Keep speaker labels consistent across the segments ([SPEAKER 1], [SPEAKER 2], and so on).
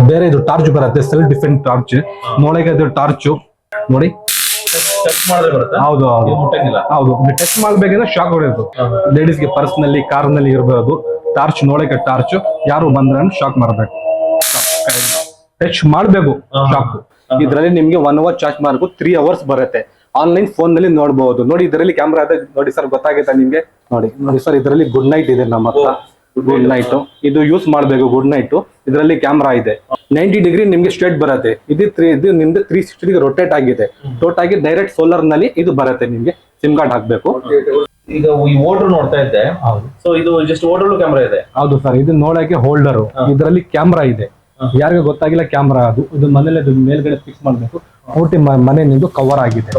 [SPEAKER 1] ಬೇರೆ ಇದು ಟಾರ್ಚ್ ಬರುತ್ತೆ, ಸೆಲ್ಫ್ ಡಿಫೆಂಟ್ ಟಾರ್ಚ್. ನೋಡಕ್ಕೆ ಇದು ಟಾರ್ಚ್ ನೋಡಿ. ಹೌದು ಹೌದು ಹೌದು, ಟೆಸ್ಟ್ ಮಾಡ್ಬೇಕಂದ್ರೆ ಶಾಕ್ ಹೊಡೆಯೋದು. ಲೇಡೀಸ್ಗೆ ಪರ್ಸ್ ನಲ್ಲಿ, ಕಾರ್ ನಲ್ಲಿ ಇರಬಹುದು ಟಾರ್ಚ್. ನೋಡಕ್ಕೆ ಟಾರ್ಚ್ ಯಾರು ಬಂದ್ರೆ ಶಾಕ್ ಮಾಡಬೇಕು, ಟಚ್ ಮಾಡ್ಬೇಕು ಶಾಕ್. ಇದ್ರಲ್ಲಿ ನಿಮ್ಗೆ 1 hour ಚಾರ್ಜ್ ಮಾಡಬೇಕು, 3 hours ಬರುತ್ತೆ. ಆನ್ಲೈನ್ ಫೋನ್ ನಲ್ಲಿ ನೋಡಬಹುದು. ನೋಡಿ ಇದರಲ್ಲಿ ಕ್ಯಾಮ್ರಾ ಇದೆ ನೋಡಿ ಸರ್, ಗೊತ್ತಾಗುತ್ತೆ ನಿಮ್ಗೆ. ನೋಡಿ ನೋಡಿ ಸರ್, ಇದರಲ್ಲಿ ಗುಡ್ ನೈಟ್ ಇದೆ ನಮ್ಮ ಹತ್ರ. ಗುಡ್ ನೈಟ್ ಇದು ಯೂಸ್ ಮಾಡ್ಬೇಕು. ಗುಡ್ ನೈಟ್ ಇದರಲ್ಲಿ ಕ್ಯಾಮ್ರಾ ಇದೆ. 90 ಡಿಗ್ರಿ ನಿಮ್ಗೆ ಸ್ಟ್ರೇಟ್ ಬರುತ್ತೆ. ಇದು ನಿಮ್ದು 360 ಡಿಗ್ರಿ ರೊಟೇಟ್ ಆಗಿದೆ. ಟೋಟ್ ಡೈರೆಕ್ಟ್ ಸೋಲಾರ್ ನಲ್ಲಿ ಇದು ಬರುತ್ತೆ. ನಿಮ್ಗೆ ಸಿಮ್ ಕಾರ್ಡ್ ಹಾಕ್ಬೇಕು.
[SPEAKER 2] ಈಗ ಈ ಓಡರ್ ನೋಡ್ತಾ ಇದ್ದೆ.
[SPEAKER 1] ಹೌದು,
[SPEAKER 2] ಸೊ ಇದು ಜಸ್ಟ್ ಓಡರ್ಲು ಕ್ಯಾಮ್ರಾ ಇದೆ.
[SPEAKER 1] ಹೌದು ಸರ್, ಇದು ನೋಡಕ್ಕೆ ಹೋಲ್ಡರ್. ಇದರಲ್ಲಿ ಕ್ಯಾಮ್ರಾ ಇದೆ. ಯಾರಿಗೂ ಗೊತ್ತಾಗಿಲ್ಲ ಕ್ಯಾಮ್ರಾ ಅದು. ಇದು ಮನೇಲಿ ಮೇಲ್ಗಡೆ ಫಿಕ್ಸ್ ಮಾಡ್ಬೇಕು. ಪೂರ್ತಿ ಮನೆ ನಿಂದು ಕವರ್ ಆಗಿದೆ.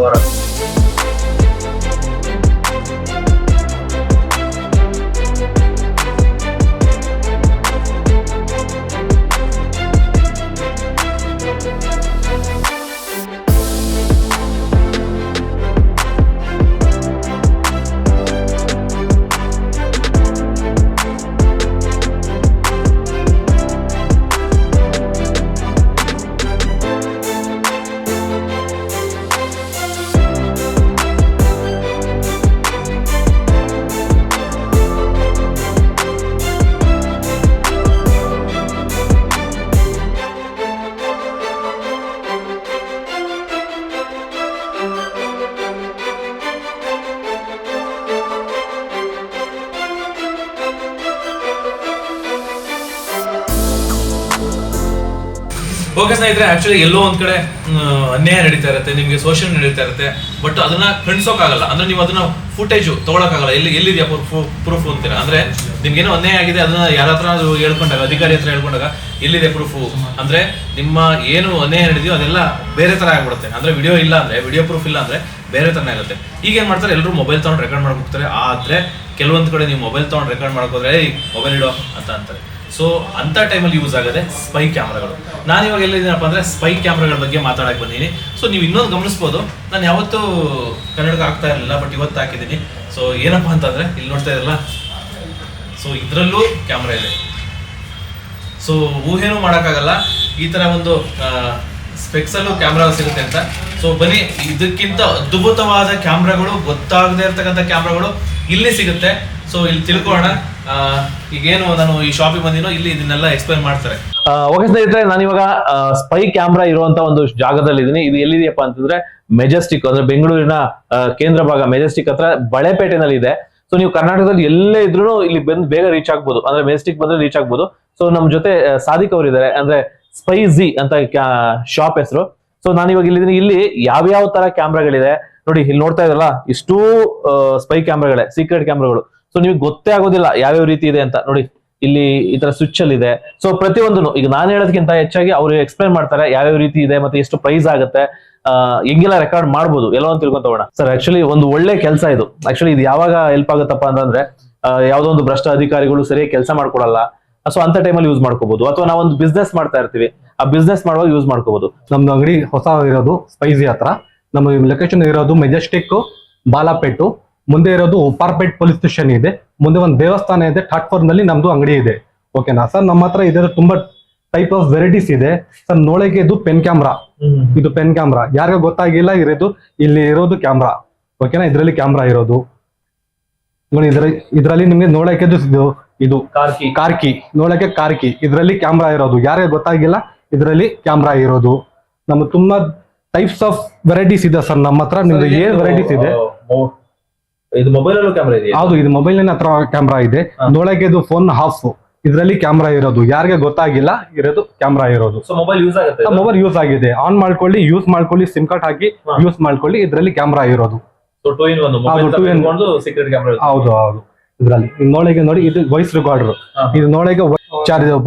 [SPEAKER 2] ಓಕೆ ಸ್ನೇಹಿತರೆ, ಆಕ್ಚುಲಿ ಎಲ್ಲೋ ಒಂದ್ ಕಡೆ ಅನ್ಯಾಯ ನಡೀತಾ ಇರುತ್ತೆ, ನಿಮ್ಗೆ ಸೋಷಿಯಲ್ ನಡೀತಾ ಇರುತ್ತೆ. ಬಟ್ ಅದನ್ನ ಕಣ್ಸೋಕ್ಕಾಗಲ್ಲ. ಅಂದ್ರೆ ನೀವು ಅದನ್ನ ಫುಟೇಜ್ ತಗೊಳಕ್ಕಾಗಲ್ಲ. ಎಲ್ಲಿದೆಯಾ ಪ್ರೂಫ್ ಅಂತೀರಾ? ಅಂದ್ರೆ ನಿಮ್ಗೇನೋ ಅನ್ಯಾಯ ಆಗಿದೆ, ಅದನ್ನ ಯಾರ ಹತ್ರ ಹೇಳ್ಕೊಂಡಾಗ, ಅಧಿಕಾರಿ ಹತ್ರ ಹೇಳ್ಕೊಂಡಾಗ ಎಲ್ಲಿದೆ ಪ್ರೂಫ್ ಅಂದ್ರೆ ನಿಮ್ಮ ಏನು ಅನ್ಯಾಯ ನಡೆದಿದೆಯೋ ಅದೆಲ್ಲ ಬೇರೆ ತರ ಆಗ್ಬಿಡುತ್ತೆ. ಅಂದ್ರೆ ವಿಡಿಯೋ ಇಲ್ಲ ಅಂದ್ರೆ, ವಿಡಿಯೋ ಪ್ರೂಫ್ ಇಲ್ಲ ಅಂದ್ರೆ ಬೇರೆ ತರನೇ ಆಗುತ್ತೆ. ಈಗ ಏನ್ ಮಾಡ್ತಾರೆ, ಎಲ್ಲರೂ ಮೊಬೈಲ್ ತಗೊಂಡು ರೆಕಾರ್ಡ್ ಮಾಡಕ್ ಹೋಗ್ತಾರೆ. ಆದ್ರೆ ಕೆಲವೊಂದ್ ಕಡೆ ನೀವು ಮೊಬೈಲ್ ತಗೊಂಡು ರೆಕಾರ್ಡ್ ಮಾಡ್ಕೋದ್ರೆ ಮೊಬೈಲ್ ಇಡೋ ಅಂತ ಅಂತಾರೆ. ಸೊ ಅಂತ ಟೈಮಲ್ಲಿ ಯೂಸ್ ಆಗುತ್ತೆ ಸ್ಪೈ ಕ್ಯಾಮ್ರಾಗಳು. ನಾನು ಇವಾಗ ಎಲ್ಲಿದ್ದೀನಪ್ಪ ಅಂದ್ರೆ ಸ್ಪೈ ಕ್ಯಾಮ್ರಾಗಳ ಬಗ್ಗೆ ಮಾತಾಡಕ್ ಬಂದೀನಿ. ಸೊ ನೀವು ಇನ್ನೊಂದು ಗಮನಿಸ್ಬೋದು, ನಾನು ಯಾವತ್ತೂ ಕನ್ನಡಕ್ಕೆ ಆಗ್ತಾ ಇರಲಿಲ್ಲ, ಬಟ್ ಇವತ್ತು ಹಾಕಿದ್ದೀನಿ. ಸೊ ಏನಪ್ಪಾ ಅಂತಂದ್ರೆ ಇಲ್ಲಿ ನೋಡ್ತಾ ಇರಲ್ಲ, ಸೊ ಇದರಲ್ಲೂ ಕ್ಯಾಮ್ರಾ ಇದೆ. ಸೊ ಊಹೆನೂ ಮಾಡೋಕ್ಕಾಗಲ್ಲ ಈ ತರ ಒಂದು ಸ್ಪೆಕ್ಸ್ ಅಲ್ಲೂ ಕ್ಯಾಮ್ರಾ ಸಿಗುತ್ತೆ ಅಂತ. ಸೊ ಬನ್ನಿ, ಇದಕ್ಕಿಂತ ಅದ್ಭುತವಾದ ಕ್ಯಾಮ್ರಾಗಳು, ಗೊತ್ತಾಗದೇ ಇರ್ತಕ್ಕಂಥ ಕ್ಯಾಮ್ರಾಗಳು ಇಲ್ಲಿ ಸಿಗುತ್ತೆ. ಸೊ ಇಲ್ಲಿ ತಿಳ್ಕೊಳ್ಳೋಣ. ಈಗೇನು ನಾನು ಈ ಶಾಪಿಗೆ ಬಂದಿನೋ ಇಲ್ಲಿ ಇದನ್ನೆಲ್ಲ ಎಕ್ಸ್ಪ್ಲೈನ್ ಮಾಡ್ತಾರೆ.
[SPEAKER 3] ಓಕೆ ಸ್ನೇಹಿತರೆ, ನಾನು ಇವಾಗ ಸ್ಪೈ ಕ್ಯಾಮ್ರಾ ಇರುವಂತ ಒಂದು ಜಾಗದಲ್ಲಿ ಇದೀನಿ. ಇದು ಎಲ್ಲಿದೆಯಪ್ಪ ಅಂತಂದ್ರೆ ಮೆಜೆಸ್ಟಿಕ್, ಅಂದ್ರೆ ಬೆಂಗಳೂರಿನ ಕೇಂದ್ರ ಭಾಗ ಮೆಜೆಸ್ಟಿಕ್ ಹತ್ರ ಬಳೆಪೇಟೆನಲ್ಲಿ ಇದೆ. ಸೊ ನೀವು ಕರ್ನಾಟಕದಲ್ಲಿ ಎಲ್ಲೇ ಇದ್ರು ಇಲ್ಲಿ ಬಂದು ಬೇಗ ರೀಚ್ ಆಗ್ಬೋದು. ಅಂದ್ರೆ ಮೆಜೆಸ್ಟಿಕ್ ಬಂದ್ರೆ ರೀಚ್ ಆಗ್ಬೋದು. ಸೊ ನಮ್ ಜೊತೆ ಸಾದಿಕ್ ಅವರು ಇದ್ದಾರೆ, ಅಂದ್ರೆ ಸ್ಪೈ ಜಿ ಅಂತ ಶಾಪ್ ಹೆಸರು. ಸೊ ನಾನು ಇವಾಗ ಇಲ್ಲಿದ್ದೀನಿ. ಇಲ್ಲಿ ಯಾವ್ಯಾವ ತರ ಕ್ಯಾಮ್ರಾಗಳಿದೆ ನೋಡಿ. ಇಲ್ಲಿ ನೋಡ್ತಾ ಇದ್ರಲ್ಲ, ಇಷ್ಟೂ ಸ್ಪೈ ಕ್ಯಾಮ್ರಾಗಳೇ, ಸೀಕ್ರೆಟ್ ಕ್ಯಾಮ್ರಾಗಳು. ಸೊ ನಿಮಗೆ ಗೊತ್ತೇ ಆಗೋದಿಲ್ಲ ಯಾವ್ಯಾವ ರೀತಿ ಇದೆ ಅಂತ. ನೋಡಿ ಇಲ್ಲಿ ಈ ತರ ಸ್ವಿಚ್ ಅಲ್ಲಿ ಇದೆ. ಸೊ ಪ್ರತಿಯೊಂದನ್ನು ಈಗ ನಾನು ಹೇಳೋದಕ್ಕಿಂತ ಹೆಚ್ಚಾಗಿ ಅವರು ಎಕ್ಸ್ಪ್ಲೈನ್ ಮಾಡ್ತಾರೆ ಯಾವ್ಯಾವ ರೀತಿ ಇದೆ, ಮತ್ತೆ ಎಷ್ಟು ಪ್ರೈಸ್ ಆಗುತ್ತೆ, ಹೆಂಗೆಲ್ಲ ರೆಕಾರ್ಡ್ ಮಾಡ್ಬೋದು ಎಲ್ಲೋ ತಿಳ್ಕೊಂತ ಹೋಗೋಣ. ಸರ್ ಆಕ್ಚುಲಿ ಒಂದು ಒಳ್ಳೆ ಕೆಲಸ ಇದು. ಆಕ್ಚುಲಿ ಇದು ಯಾವಾಗ ಹೆಲ್ಪ್ ಆಗುತ್ತಪ್ಪ ಅಂತಂದ್ರೆ, ಯಾವ್ದೋ ಒಂದು ಭ್ರಷ್ಟ ಅಧಿಕಾರಿಗಳು ಸರಿಯಾಗಿ ಕೆಲಸ ಮಾಡ್ಕೊಡಲ್ಲ. ಸೊ ಅಂತ ಟೈಮಲ್ಲಿ ಯೂಸ್ ಮಾಡ್ಕೋಬಹುದು. ಅಥವಾ ನಾವೊಂದು ಬಿಸ್ನೆಸ್ ಮಾಡ್ತಾ ಇರ್ತೀವಿ, ಆ ಬಿಸ್ನೆಸ್ ಮಾಡುವಾಗ ಯೂಸ್ ಮಾಡ್ಕೋಬಹುದು.
[SPEAKER 1] ನಮ್ದು ಅಂಗಡಿ ಹೊಸ ಇರೋದು ಸ್ಪೈಸಿ ಹತ್ರ. ನಮ್ಮ ಲೊಕೇಶನ್ ಇರೋದು ಮೆಜೆಸ್ಟಿಕ್, ಬಾಲಾಪೇಟು. ಮುಂದೆ ಇರೋದು ಉಪ್ಪಾರಪೇಟ್ ಪೊಲೀಸ್ ಸ್ಟೇಷನ್ ಇದೆ. ಮುಂದೆ ಒಂದು ದೇವಸ್ಥಾನ ಇದೆ. ಥರ್ಡ್ ಫ್ಲೋರ್ ನಲ್ಲಿ ನಮ್ದು ಅಂಗಡಿ ಇದೆ. ಓಕೆನಾ ಸರ್? ನಮ್ಮ ಹತ್ರ ಇದರ ತುಂಬಾ ಟೈಪ್ ಆಫ್ ವೆರೈಟೀಸ್ ಇದೆ ಸರ್. ನೋಡಕ್ಕೆ ಇದು ಪೆನ್ ಕ್ಯಾಮ್ರಾ. ಇದು ಪೆನ್ ಕ್ಯಾಮ್ರಾ ಯಾರಿಗೂ ಗೊತ್ತಾಗಿಲ್ಲ ಇರೋದು. ಇಲ್ಲಿ ಇರೋದು ಕ್ಯಾಮ್ರಾ. ಓಕೆನಾ? ಇದರಲ್ಲಿ ಕ್ಯಾಮ್ರಾ ಇರೋದು ನೋಡಿ. ಇದರಲ್ಲಿ ನಿಮ್ಗೆ ನೋಡಕ್ಕೆ ಇದು ಕಾರ್ಕಿ ನೋಡಕ್ಕೆ ಕಾರ್ಕಿ. ಇದರಲ್ಲಿ ಕ್ಯಾಮ್ರಾ ಇರೋದು ಯಾರಿಗೂ ಗೊತ್ತಾಗಿಲ್ಲ. ಇದರಲ್ಲಿ ಕ್ಯಾಮ್ರಾ ಇರೋದು. ನಮ್ಮ ತುಂಬಾ ಟೈಪ್ಸ್ ಆಫ್ ವೆರೈಟೀಸ್ ಇದೆ ಸರ್ ನಮ್ಮ ಹತ್ರ. ನಿಮ್ಗೆ ಏನ್ ವೆರೈಟೀಸ್ ಇದೆ?
[SPEAKER 2] ಇದು ಮೊಬೈಲ್ ಅಲ್ಲೂ ಕ್ಯಾಮ್ರಾ ಇದೆ.
[SPEAKER 1] ಹೌದು, ಇದು ಮೊಬೈಲ್ ಹತ್ರ ಕ್ಯಾಮ್ರಾ ಇದೆ. ನೋಡಕ್ಕೆ ಇದು ಫೋನ್ ಹಾಫ್. ಇದರಲ್ಲಿ ಕ್ಯಾಮ್ರಾ ಇರೋದು ಯಾರಿಗೆ ಗೊತ್ತಾಗಿಲ್ಲ ಇರೋದು ಕ್ಯಾಮ್ರಾ ಇರೋದು.
[SPEAKER 2] ಸೊ ಮೊಬೈಲ್ ಯೂಸ್ ಆಗುತ್ತೆ.
[SPEAKER 1] ಮೊಬೈಲ್ ಯೂಸ್ ಆಗಿದೆ. ಆನ್ ಮಾಡ್ಕೊಳ್ಳಿ, ಯೂಸ್ ಮಾಡ್ಕೊಳ್ಳಿ, ಸಿಮ್ ಕಾರ್ಡ್ ಹಾಕಿ ಯೂಸ್ ಮಾಡ್ಕೊಳ್ಳಿ. ಇದರಲ್ಲಿ ಕ್ಯಾಮ್ರಾ ಇರೋದು.
[SPEAKER 2] So 2-in-1 mobile secret camera.
[SPEAKER 1] ಹೌದು ಹೌದು. ಇದರಲ್ಲಿ ನೋಡಿ ಇದು ವಾಯ್ಸ್ ರೆಕಾರ್ಡರ್. ಇದು ನೋಡಕ್ಕೆ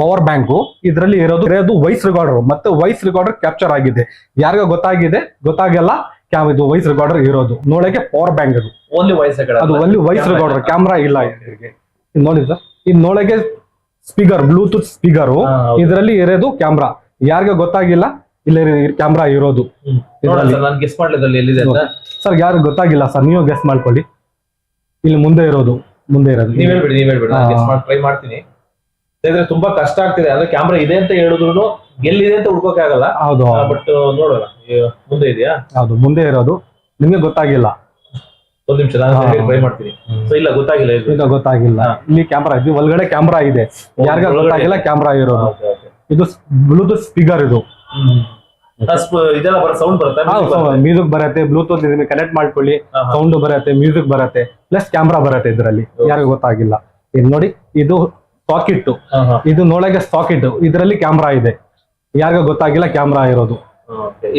[SPEAKER 1] ಪವರ್ ಬ್ಯಾಂಕು. ಇದರಲ್ಲಿ ಇರೋದು ವಾಯ್ಸ್ ರೆಕಾರ್ಡರ್. ಮತ್ತೆ ವಾಯ್ಸ್ ರೆಕಾರ್ಡರ್ ಕ್ಯಾಪ್ಚರ್ ಆಗಿದೆ. ಯಾರಿಗ ಗೊತ್ತಾಗಲ್ಲ ಇದು ವಾಯ್ಸ್ ರೆಕಾರ್ಡರ್ ಇರೋದು. ನೋಡಕ್ಕೆ ಪವರ್ ಬ್ಯಾಂಕ್ ಅದು.
[SPEAKER 2] Only voice recorder.
[SPEAKER 1] ಅದು ಓನ್ಲಿ ವಾಯ್ಸ್ ರೆಕಾರ್ಡರ್. ಕ್ಯಾಮ್ರಾ ಇಲ್ಲ ಇದಕ್ಕೆ. ಇದು ನೋಡಿ ಸರ್, ಇದು ನೋಡಕ್ಕೆ ಸ್ಪೀಕರ್, ಬ್ಲೂಟೂತ್ ಸ್ಪೀಕರ್. ಇದರಲ್ಲಿ ಇರೋದು ಕ್ಯಾಮ್ರಾ. ಯಾರಿಗ ಗೊತ್ತಾಗಿಲ್ಲ ಇಲ್ಲಿ ಕ್ಯಾಮ್ರಾ ಇರೋದು. ಸರ್ ಯಾರು ಗೊತ್ತಾಗಿಲ್ಲ ಸರ್, ನೀವು ಗೆಸ್ ಮಾಡ್ಕೊಳ್ಳಿ. ಇಲ್ಲಿ ಮುಂದೆ ಇರೋದು
[SPEAKER 2] ನೀವ್ ಹೇಳ್ಬಿಡಿ ಟ್ರೈ ಮಾಡ್ತೀನಿ.
[SPEAKER 3] ಯಾಕಂದ್ರೆ ತುಂಬಾ ಕಷ್ಟ ಆಗ್ತಿದೆ ಅಂದ್ರೆ ಕ್ಯಾಮ್ರಾ ಇದೆ ಅಂತ ಹೇಳಿದ್ರು ಎಲ್ಲಿದೆ ಅಂತ ಹುಡ್ಕೋಕೆ ಆಗಲ್ಲ.
[SPEAKER 1] ಹೌದು
[SPEAKER 3] ಬಟ್ ನೋಡೋಣ ಮುಂದೆ ಇದೆಯಾ?
[SPEAKER 1] ಹೌದು, ಮುಂದೆ ಇರೋದು ನಿಮ್ಗೆ ಗೊತ್ತಾಗಿಲ್ಲ.
[SPEAKER 3] ಒಂದ್ ನಿಮಿಷ ನಾನು ಟ್ರೈ ಮಾಡ್ತೀನಿ. ಸೊ ಇಲ್ಲ ಗೊತ್ತಾಗಿಲ್ಲ,
[SPEAKER 1] ಈಗ ಗೊತ್ತಾಗಿಲ್ಲ. ಇಲ್ಲಿ ಕ್ಯಾಮ್ರಾ ಇದೆ, ಒಳಗಡೆ ಕ್ಯಾಮ್ರಾ ಇದೆ, ಯಾರಿಗ ಗೊತ್ತಾಗಿಲ್ಲ ಕ್ಯಾಮ್ರಾ ಇರೋದು. ಇದು ಬ್ಲೂಟೂತ್ ಸ್ಪೀಕರ್ ಇದು.
[SPEAKER 3] ಇದೆಲ್ಲ ಸೌಂಡ್ ಬರುತ್ತೆ,
[SPEAKER 1] ಮ್ಯೂಸಿಕ್ ಬರುತ್ತೆ, ಬ್ಲೂಟೂತ್ ಇದನ್ನ ಕನೆಕ್ಟ್ ಮಾಡ್ಕೊಳ್ಳಿ, ಸೌಂಡ್ ಬರುತ್ತೆ, ಮ್ಯೂಸಿಕ್ ಬರುತ್ತೆ, ಪ್ಲಸ್ ಕ್ಯಾಮ್ರಾ ಬರುತ್ತೆ ಇದರಲ್ಲಿ. ಯಾರಿಗೂ ಗೊತ್ತಾಗಿಲ್ಲ. ಇದು ನೋಡಿ, ಇದು ಸಾಕೆಟ್, ಇದು ನೋಡಕ್ಕೆ ಸಾಕೆಟ್, ಇದರಲ್ಲಿ ಕ್ಯಾಮ್ರಾ ಇದೆ, ಯಾರಿಗ ಗೊತ್ತಾಗಿಲ್ಲ ಕ್ಯಾಮ್ರಾ ಇರೋದು.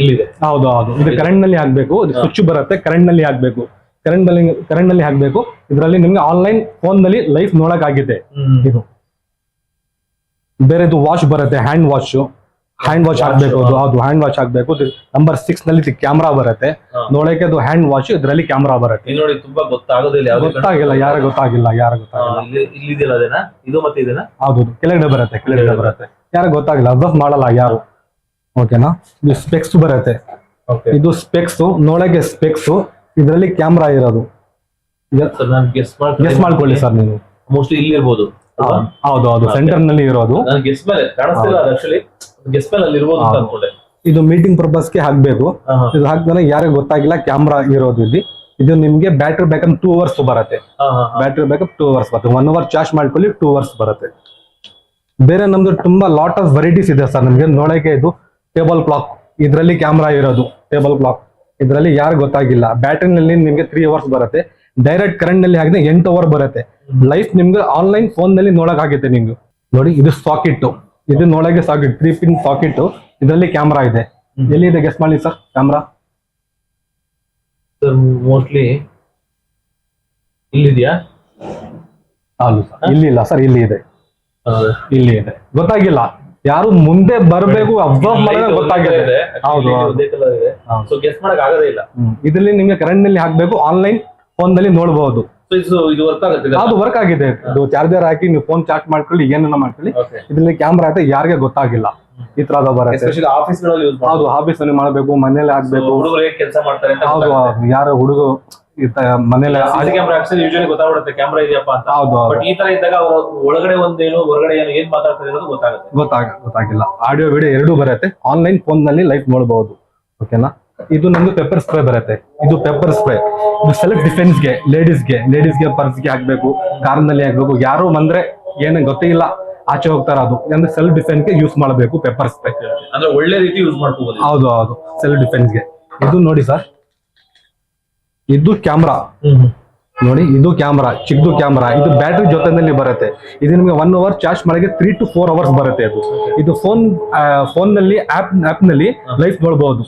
[SPEAKER 3] ಇಲ್ಲಿದೆ.
[SPEAKER 1] ಹೌದು ಹೌದು, ಇದು ಕರೆಂಟ್ ನಲ್ಲಿ ಹಾಕ್ಬೇಕು, ಇದು ಸ್ವಿಚ್ ಬರುತ್ತೆ, ಕರೆಂಟ್ ನಲ್ಲಿ ಹಾಕ್ಬೇಕು, ಕರೆಂಟ್ ನಲ್ಲಿ ಹಾಕ್ಬೇಕು. ಇದರಲ್ಲಿ ನಿಮ್ಗೆ ಆನ್ಲೈನ್ ಫೋನ್ ನಲ್ಲಿ ಲೈಫ್ ನೋಡಕ್ ಆಗಿದೆ. ಇದು ಬೇರೆದು ವಾಶ್ ಬರುತ್ತೆ, ಹ್ಯಾಂಡ್ ವಾಶ್ ಹಾಕ್ಬೇಕು. ಅದು ಹ್ಯಾಂಡ್ ವಾಶ್ ಹಾಕ್ಬೇಕು. ನಂಬರ್ 6 ನಲ್ಲಿ ಕ್ಯಾಮ್ರಾ ಬರುತ್ತೆ, ನೋಡಕ್ಕೆ ಅದು ಹ್ಯಾಂಡ್ ವಾಶ್, ಇದರಲ್ಲಿ ಕ್ಯಾಮ್ರಾ ಬರುತ್ತೆ.
[SPEAKER 3] ನೋಡಿ ತುಂಬಾ ಗೊತ್ತಾಗೋದಿಲ್ಲ,
[SPEAKER 1] ಗೊತ್ತಾಗಿಲ್ಲ, ಯಾರ ಗೊತ್ತಾಗಿಲ್ಲ.
[SPEAKER 3] ಇಲ್ಲಿದೆಯಲ್ಲ ಅದೇನಾ ಇದು ಮತ್ತೆ ಇದೆನಾ?
[SPEAKER 1] ಹೌದು, ಕೆಳಗಡೆ ಬರುತ್ತೆ, ಯಾರ ಗೊತ್ತಾಗಿಲ್ಲ, ಅಬ್ಸರ್ವ್ ಮಾಡಲ್ಲ ಯಾರು. ಓಕೆನಾ? ಇದು ಸ್ಪೆಕ್ಸ್ ಬರುತ್ತೆ, ಇದು ಸ್ಪೆಕ್ಸ್, ನೋಡಕ್ಕೆ ಸ್ಪೆಕ್ಸ್, ಇದರಲ್ಲಿ ಕ್ಯಾಮ್ರಾ ಇರೋದು.
[SPEAKER 3] ಗೆಸ್
[SPEAKER 1] ಮಾಡ್ಕೊಳ್ಳಿ ಸರ್ ನೀವು.
[SPEAKER 3] ಮೋಸ್ಟ್ಲಿ ಇಲ್ಲಿ ಇರ್ಬೋದು.
[SPEAKER 1] ಹೌದು ಹೌದು, ಸೆಂಟರ್ ನಲ್ಲಿ ಇರೋದು.
[SPEAKER 3] ಗೆಸ್ ಮೇಲೆ ಕಾಣಿಸ್ತಿಲ್ಲ, ಆಕ್ಚುಲಿ ಗೆಸ್ ಮೇಲೆ ಅಲ್ಲಿ ಇರ್ಬೋದು ಅಂತ ಅನ್ಕೊಂಡೆ.
[SPEAKER 1] ಇದು ಮೀಟಿಂಗ್ ಪರ್ಪಸ್ ಗೆ ಹಾಕ್ಬೇಕು. ಇದು ಹಾಕಿದ್ರೆ ಯಾರಿಗೂ ಗೊತ್ತಾಗಿಲ್ಲ ಕ್ಯಾಮ್ರಾ ಇರೋದು ಇಲ್ಲಿ. ಇದು ನಿಮ್ಗೆ ಬ್ಯಾಟ್ರಿ ಬ್ಯಾಕಪ್ 2 ಅವರ್ಸ್ ಬರುತ್ತೆ. ಬ್ಯಾಟ್ರಿ ಬ್ಯಾಕಪ್ 2 ಅವರ್ಸ್ ಬರುತ್ತೆ. 1 ಅವರ್ ಚಾರ್ಜ್ ಮಾಡ್ಕೊಳ್ಳಿ, 2 ಅವರ್ಸ್ ಬರುತ್ತೆ. ಬೇರೆ ನಮ್ದು ತುಂಬಾ ಲಾಟ್ ಆಫ್ ವೆರೈಟೀಸ್ ಇದೆ ಸರ್. ನಿಮ್ಗೆ ನೋಡಕ್ಕೆ ಇದು ಟೇಬಲ್ ಕ್ಲಾಕ್, ಇದರಲ್ಲಿ ಕ್ಯಾಮ್ರಾ ಇರೋದು. ಟೇಬಲ್ ಕ್ಲಾಕ್ ಇದರಲ್ಲಿ ಯಾರು ಗೊತ್ತಾಗಿಲ್ಲ. ಬ್ಯಾಟ್ರಿ ನಲ್ಲಿ ನಿಮ್ಗೆ 3 ಅವರ್ಸ್ ಬರುತ್ತೆ. ಡೈರೆಕ್ಟ್ ಕರೆಂಟ್ ನಲ್ಲಿ ಹಾಕಿದ್ರೆ 8 ಅವರ್ ಬರುತ್ತೆ. ಲೈಫ್ ನಿಮ್ಗೆ ಆನ್ಲೈನ್ ಫೋನ್ ನಲ್ಲಿ ನೋಡಕ್ ಆಗುತ್ತೆ ನಿಮ್ಗೆ. ನೋಡಿ, ಇದು ಸಾಕೆಟ್, ಇದು ನೋಡಕ್ಕೆ ಸಾಕೆಟ್, 3 ಪಿನ್ ಸಾಕೆಟ್, ಇದರಲ್ಲಿ ಕ್ಯಾಮ್ರಾ ಇದೆ. ಎಲ್ಲಿದೆ ಗೆಸ್ ಮಾಡಿ ಸರ್ ಕ್ಯಾಮ್ರಾ?
[SPEAKER 3] ಮೋಸ್ಟ್ಲಿ ಇಲ್ಲಿದೆಯಾ?
[SPEAKER 1] ಹೌದು ಸರ್, ಇಲ್ಲಿ ಇಲ್ಲ ಸರ್, ಇಲ್ಲಿ ಇದೆ. ಇಲ್ಲಿ ಇದೆ, ಗೊತ್ತಾಗಿಲ್ಲ. ಯಾರು ಮುಂದೆ ಬರಬೇಕು, ಅಬ್ಸರ್ವ್ ಮಾಡಿದ್ರೆ ಗೊತ್ತಾಗುತ್ತೆ. ಹೌದು,
[SPEAKER 3] ಗೆಸ್ ಮಾಡಕ್ ಆಗೋದೇ ಇಲ್ಲ.
[SPEAKER 1] ಇದರಲ್ಲಿ ನಿಮ್ಗೆ ಕರೆಂಟ್ ನಲ್ಲಿ ಹಾಕ್ಬೇಕು, ಆನ್ಲೈನ್ ಫೋನ್ ನಲ್ಲಿ ನೋಡಬಹುದು.
[SPEAKER 3] ಇದು ವರ್ಕ್ ಆಗುತ್ತೆ.
[SPEAKER 1] ಅದು ವರ್ಕ್ ಆಗಿದೆ. ಇದು ಚಾರ್ಜರ್ ಹಾಕಿ ನೀವು ಫೋನ್ ಚಾರ್ಜ್ ಮಾಡ್ಕೊಳ್ಳಿ, ಏನನ್ನ ಮಾಡ್ಕೊಳ್ಳಿ. ಇದರಲ್ಲಿ ಕ್ಯಾಮ್ರಾ ಐತೆ, ಯಾರಿಗೆ ಗೊತ್ತಾಗಿಲ್ಲ. ಈ ತರದ ಬರುತ್ತೆ.
[SPEAKER 3] ಆಫೀಸ್ ಗಳಲ್ಲಿ ಯೂಸ್
[SPEAKER 1] ಹೌದು, ಆಫೀಸ್ ನಲ್ಲಿ ಮಾಡಬೇಕು, ಮನೇಲಿ ಹಾಕ್ಬೇಕು.
[SPEAKER 3] ಹುಡುಗರು ಹೇಗೆ ಕೆಲಸ ಮಾಡ್ತಾರೆ ಅಂತ
[SPEAKER 1] ಹೌದು, ಯಾರು ಹುಡುಗ ಮನೇಲಿ
[SPEAKER 3] ಕ್ಯಾಮ್ರಾ ಯೂಶಲಿ ಗೊತ್ತಾಗ್ಬಿಡುತ್ತೆ ಕ್ಯಾಮ್ರಾ ಇದೆಯಪ್ಪ ಅಂತ.
[SPEAKER 1] ಹೌದು,
[SPEAKER 3] ಬಟ್ ಈ ತರ ಇದ್ದಾಗ ಅವರು ಒಳಗಡೆ ಒಂದೇನು ಹೊರಗಡೆ ಏನು ಏನ್ ಮಾತಾಡ್ತಾರೆ ಅನ್ನೋದು
[SPEAKER 1] ಗೊತ್ತಾಗಿಲ್ಲ. ಆಡಿಯೋ ವಿಡಿಯೋ ಎರಡೂ ಬರುತ್ತೆ. ಆನ್ಲೈನ್ ಫೋನ್ ನಲ್ಲಿ ಲೈವ್ ನೋಡಬಹುದು. ಓಕೆನಾ? ಇದು ನಮ್ದು ಪೆಪ್ಪರ್ ಸ್ಪ್ರೇ ಬರುತ್ತೆ. ಇದು ಪೆಪ್ಪರ್ ಸ್ಪ್ರೇ, ಇದು ಸೆಲ್ಫ್ ಡಿಫೆನ್ಸ್ ಗೆ, ಲೇಡೀಸ್ಗೆ ಪರ್ಸ್ ಗೆ ಹಾಕ್ಬೇಕು, ಕಾರ್ ನಲ್ಲಿ ಹಾಕ್ಬೇಕು. ಯಾರು ಬಂದ್ರೆ ಏನು ಗೊತ್ತಿಲ್ಲ, ಆಚೆ ಹೋಗ್ತಾರ, ಅದು ಅಂದ್ರೆ ಸೆಲ್ಫ್ ಡಿಫೆನ್ಸ್ ಗೆ ಯೂಸ್ ಮಾಡಬೇಕು ಪೆಪ್ಪರ್ ಸ್ಪ್ರೇ.
[SPEAKER 3] ಅಂದ್ರೆ ಒಳ್ಳೆ ರೀತಿ ಯೂಸ್ ಮಾಡ್ಕೋಬಹುದು.
[SPEAKER 1] ಹೌದು, ಸೆಲ್ಫ್ ಡಿಫೆನ್ಸ್ ಗೆ. ಇದು ನೋಡಿ ಸರ್, ಇದು ಕ್ಯಾಮ್ರಾ ನೋಡಿ, ಇದು ಕ್ಯಾಮ್ರಾ, ಚಿಕ್ಕದು ಕ್ಯಾಮ್ರಾ. ಇದು ಬ್ಯಾಟ್ರಿ ಜೊತೆನಲ್ಲಿ ಬರುತ್ತೆ. ಇದು ನಿಮಗೆ 1 ಅವರ್ ಚಾರ್ಜ್ ಮಾಡಕ್ಕೆ 3 to 4 ಅವರ್ಸ್ ಬರುತ್ತೆ. ಇದು ಫೋನ್ ನಲ್ಲಿ ಆಪ್ ನಲ್ಲಿ ಲೈಫ್ ನೋಡಬಹುದು.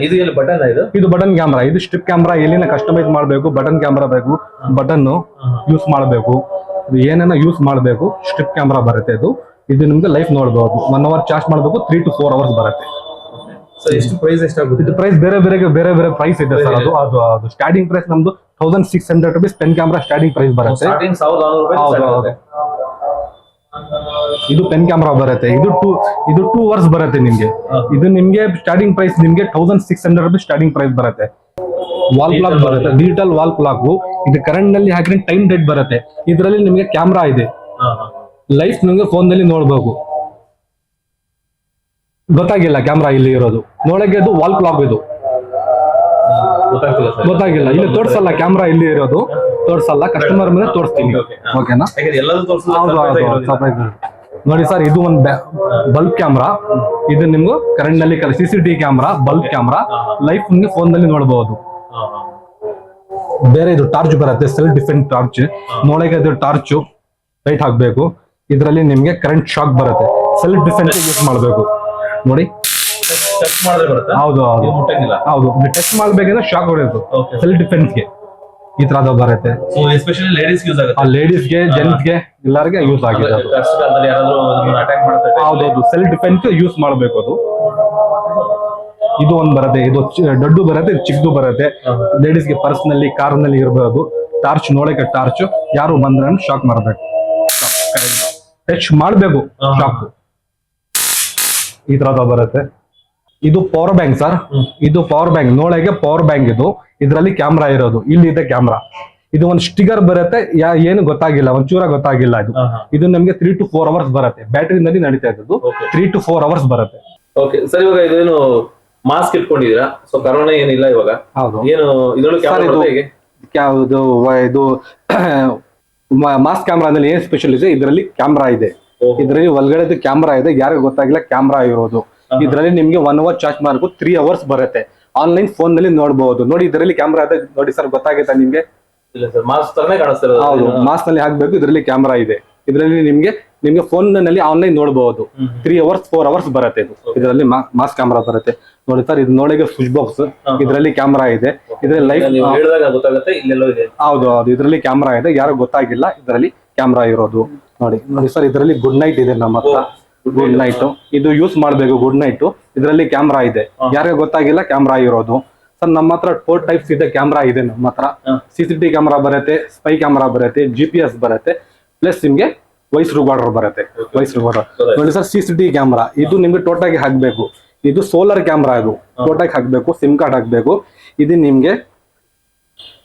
[SPEAKER 3] ಇದು ಎಲ್ಲಿ ಬಟನ್?
[SPEAKER 1] ಇದು ಬಟನ್ ಕ್ಯಾಮ್ರಾ. ಇದು ಸ್ಟ್ರಿಪ್ ಕ್ಯಾಮ್ರಾ. ಎಲ್ಲಿನ ಕಸ್ಟಮೈಸ್ ಮಾಡಬೇಕು, ಬಟನ್ ಕ್ಯಾಮ್ರಾ ಬೇಕು, ಬಟನ್ ಯೂಸ್ ಮಾಡಬೇಕು, ಏನೇನ ಯೂಸ್ ಮಾಡಬೇಕು, ಸ್ಟ್ರಿಪ್ ಕ್ಯಾಮ್ರಾ ಬರುತ್ತೆ. ಇದು ನಿಮ್ಗೆ ಲೈಫ್ ನೋಡಬಹುದು. 1 ಅವರ್ ಚಾರ್ಜ್ ಮಾಡಬೇಕು, 3 to 4 ಅವರ್ಸ್ ಬರುತ್ತೆ.
[SPEAKER 3] ಎಷ್ಟು ಪ್ರೈಸ್ ಎಷ್ಟಾಗುತ್ತೆ?
[SPEAKER 1] ಇದು ಪ್ರೈಸ್ ಬೇರೆ ಪ್ರೈಸ್ ಇದೆ ಸರ್. ಅದು ಸ್ಟಾರ್ಟಿಂಗ್ ಪ್ರೈಸ್ ನಮ್ದು 1600 rupees pen camera starting price ಬರುತ್ತೆ. ಇದು ಪೆನ್ ಕ್ಯಾಮ್ರಾ ಬರುತ್ತೆ. ಇದು 2 ಅವರ್ಸ್ ಬರುತ್ತೆ ನಿಮ್ಗೆ. ಇದು ನಿಮ್ಗೆ ಸ್ಟಾರ್ಟಿಂಗ್ ಪ್ರೈಸ್ ನಿಮ್ಗೆ 1600 rupees ಸ್ಟಾರ್ಟಿಂಗ್ ಪ್ರೈಸ್ ಬರುತ್ತೆ. ವಾಲ್ ಕ್ಲಾಕ್ ಬರುತ್ತೆ, ಡಿಜಿಟಲ್ ವಾಲ್ ಕ್ಲಾಕ್. ಇದು ಕರೆಂಟ್ ನಲ್ಲಿ ಹಾಕಿದ್ರೆ ಟೈಮ್ ಡೇಟ್ ಬರುತ್ತೆ. ಇದರಲ್ಲಿ ನಿಮ್ಗೆ ಕ್ಯಾಮ್ರಾ ಇದೆ, ಲೈಫ್ ನಿಮ್ಗೆ ಫೋನ್ ನಲ್ಲಿ ನೋಡ್ಬೇಕು. ಗೊತ್ತಾಗಿಲ್ಲ ಕ್ಯಾಮ್ರಾ ಇಲ್ಲಿ ಇರೋದು. ನೋಡಕ್ಕೆ ಇದು ವಾಲ್ ಕ್ಲಾಕ್, ಇದು ಗೊತ್ತಾಗಿಲ್ಲ. ಇಲ್ಲಿ ತೋರ್ಸಲ್ಲ ಕ್ಯಾಮ್ರಾ ಇಲ್ಲಿ ಇರೋದು, ತೋರ್ಸಲ್ಲ. ಕಸ್ಟಮರ್ ಮೇಲೆ ತೋರಿಸ್ತೀನಿ. ಓಕೆನಾ? ಸರ್ಪ್ರೈಸ್ ನೋಡಿ ಸರ್, ಇದು ಒಂದು ಬಲ್ಬ್ ಕ್ಯಾಮ್ರಾ. ಇದು ನಿಮ್ಗೆ ಕರೆಂಟ್ ನಲ್ಲಿ CCTV camera, bulb camera. Life ನಿಮ್ಗೆ ಫೋನ್ ನಲ್ಲಿ ನೋಡಬಹುದು. ಬೇರೆ ಇದು ಟಾರ್ಚ್ ಬರುತ್ತೆ, ಸೆಲ್ಫ್ ಡಿಫೆನ್ಸ್ ಟಾರ್ಚ್. ನೋಡಕ್ಕೆ ಇದು ಟಾರ್ಚ್ ಲೈಟ್ ಹಾಕ್ಬೇಕು. ಇದರಲ್ಲಿ ನಿಮ್ಗೆ ಕರೆಂಟ್ ಶಾಕ್ ಬರುತ್ತೆ. ಸೆಲ್ಫ್ ಡಿಫೆನ್ಸ್ ಯೂಸ್ ಮಾಡಬೇಕು. ನೋಡಿ, ಹೌದು, ಟಚ್ ಮಾಡ್ಬೇಕಂದ್ರೆ ಶಾಕ್ ಹೊಡೆಯೋದು. ಸೆಲ್ಫ್ ಡಿಫೆನ್ಸ್ ಗೆ ಈ ತರದ ಬರುತ್ತೆ. ಲೇಡೀಸ್ಗೆ, ಜೆಂಟ್ಸ್ಗೆ ಎಲ್ಲರಿಗೆ ಯೂಸ್ ಆಗಿದೆ. ಹೌದೌದು, ಸೆಲ್ಫ್ ಡಿಫೆನ್ಸ್ ಯೂಸ್ ಮಾಡಬೇಕು. ಇದು ಒಂದು ಬರುತ್ತೆ. ಇದು ದೊಡ್ಡ ಬರುತ್ತೆ, ಚಿಕ್ಕದು ಬರುತ್ತೆ. ಲೇಡೀಸ್ಗೆ ಪರ್ಸ್ ನಲ್ಲಿ, ಕಾರ್ ನಲ್ಲಿ ಇರಬಹುದು. ಟಾರ್ಚ್ ನೋಡಕ್ಕೆ ಟಾರ್ಚ್, ಯಾರು ಬಂದ್ರೆ ಶಾಕ್ ಮಾಡಬೇಕು, ಟಚ್ ಮಾಡಬೇಕು, ಶಾಕ್ ಈ ತರದ ಬರುತ್ತೆ. ಇದು ಪವರ್ ಬ್ಯಾಂಕ್ ಸರ್. ಇದು ಪವರ್ ಬ್ಯಾಂಕ್, ನೋಡಕ್ಕೆ ಪವರ್ ಬ್ಯಾಂಕ್. ಇದರಲ್ಲಿ ಕ್ಯಾಮ್ರಾ ಇರೋದು. ಇಲ್ಲಿ ಇದೆ ಕ್ಯಾಮ್ರಾ. ಇದು ಒಂದು ಸ್ಟಿಗರ್ ಬರುತ್ತೆ, ಏನು ಗೊತ್ತಾಗಿಲ್ಲ, ಒಂಚೂರ ಗೊತ್ತಾಗಿಲ್ಲ ಇದು. ಇದು ನಮ್ಗೆ 3 to 4 ಅವರ್ಸ್ ಬರುತ್ತೆ, ಬ್ಯಾಟರಿನಲ್ಲಿ ನಡೀತಾ ಇದ್ದು 3 to 4 ಅವರ್ಸ್ ಬರುತ್ತೆ.
[SPEAKER 3] ಓಕೆ ಸರ್, ಇವಾಗ ಇದೇನು ಮಾಸ್ಕ್ ಇಟ್ಕೊಂಡಿದ್ದೀರಾ? ಸೊ ಕರೋನಾ ಏನಿಲ್ಲ ಇವಾಗ.
[SPEAKER 1] ಹೌದು.
[SPEAKER 3] ಏನು ಇದರೊಳಗೆ
[SPEAKER 1] ಯಾವುದು ಇದು ಮಾಸ್ ಕ್ಯಾಮ್ರಾದಲ್ಲಿ ಏನ್ ಸ್ಪೆಷಲ್ ಇದೆ, ಇದರಲ್ಲಿ ಕ್ಯಾಮ್ರಾ ಇದೆ, ಇದರಲ್ಲಿ ಒಳಗಡೆ ಕ್ಯಾಮ್ರಾ ಇದೆ, ಯಾರಿಗೂ ಗೊತ್ತಾಗಿಲ್ಲ ಕ್ಯಾಮ್ರಾ ಇರೋದು. ಇದರಲ್ಲಿ ನಿಮ್ಗೆ 1 hour ಚಾರ್ಜ್ ಮಾಡಬೇಕು, 3 ಅವರ್ಸ್ ಬರುತ್ತೆ. ಆನ್ಲೈನ್ ಫೋನ್ ನಲ್ಲಿ ನೋಡಬಹುದು. ನೋಡಿ ಇದರಲ್ಲಿ ಕ್ಯಾಮ್ರಾ ಇದೆ ನೋಡಿ ಸರ್, ಗೊತ್ತಾಗುತ್ತಾ ನಿಮ್ಗೆ?
[SPEAKER 3] ಇಲ್ಲ ಸರ್, ಮಾಸ್ಕ್ ತರನೇ ಕಾಣಿಸ್ತಿರೋದು.
[SPEAKER 1] ಹೌದು, ಮಾಸ್ಕ್ ನಲ್ಲಿ ಹಾಕ್ಬೇಕು. ಇದರಲ್ಲಿ ಕ್ಯಾಮ್ರಾ ಇದೆ, ಇದರಲ್ಲಿ ನಿಮ್ಗೆ ಫೋನ್ ನಲ್ಲಿ ಆನ್ಲೈನ್ ನೋಡಬಹುದು. 3 ಅವರ್ಸ್ 4 ಅವರ್ಸ್ ಬರುತ್ತೆ ಇದು. ಇದರಲ್ಲಿ ಮಾಸ್ ಕ್ಯಾಮ್ರಾ ಬರುತ್ತೆ ನೋಡಿ ಸರ್. ಇದು ನೋಡಿಗೆ ಸ್ವಿಚ್ ಬಾಕ್ಸ್, ಇದರಲ್ಲಿ ಕ್ಯಾಮ್ರಾ ಇದೆ, ಇದರಲ್ಲಿ ಲೈವ್
[SPEAKER 3] ಗೊತ್ತಾಗುತ್ತೆ ಇಲ್ಲೆಲ್ಲೋ ಇದೆ.
[SPEAKER 1] ಹೌದು ಹೌದು, ಇದರಲ್ಲಿ ಕ್ಯಾಮ್ರಾ ಇದೆ, ಯಾರು ಗೊತ್ತಾಗಿಲ್ಲ ಇದರಲ್ಲಿ ಕ್ಯಾಮ್ರಾ ಇರೋದು. ನೋಡಿ ಸರ್, ಇದರಲ್ಲಿ ಗುಡ್ ನೈಟ್ ಇದೆ ನಮ್ಮ ಹತ್ರ. ಗುಡ್ ನೈಟ್ ಇದು ಯೂಸ್ ಮಾಡ್ಬೇಕು. ಗುಡ್ ನೈಟ್ ಇದರಲ್ಲಿ ಕ್ಯಾಮ್ರಾ ಇದೆ, ಯಾರಿಗೂ ಗೊತ್ತಾಗಿಲ್ಲ ಕ್ಯಾಮ್ರಾ ಇರೋದು. ಸರ್ ನಮ್ಮ ಹತ್ರ 4 ಟೈಪ್ಸ್ ಇದೆ ಕ್ಯಾಮ್ರಾ ಇದೆ ನಮ್ಮ ಹತ್ರ. CCTV ಕ್ಯಾಮ್ರಾ ಬರುತ್ತೆ, ಸ್ಪೈ ಕ್ಯಾಮ್ರಾ ಬರುತ್ತೆ, GPS ಬರುತ್ತೆ, ಪ್ಲಸ್ ನಿಮ್ಗೆ ವಾಯ್ಸ್ ರಿಕಾರ್ಡರ್ ಬರುತ್ತೆ. ವಾಯ್ಸ್ ರಿಕಾರ್ಡರ್ ನೋಡಿ ಸರ್, CCTV ಕ್ಯಾಮ್ರಾ ಇದು ನಿಮ್ಗೆ ಟೋಟಲ್ ಆಗಿ ಹಾಕ್ಬೇಕು. ಇದು ಸೋಲಾರ್ ಕ್ಯಾಮ್ರಾ, ಇದು ಟೋಟಲ್ ಹಾಕ್ಬೇಕು, ಸಿಮ್ ಕಾರ್ಡ್ ಹಾಕ್ಬೇಕು. ಇದು ನಿಮ್ಗೆ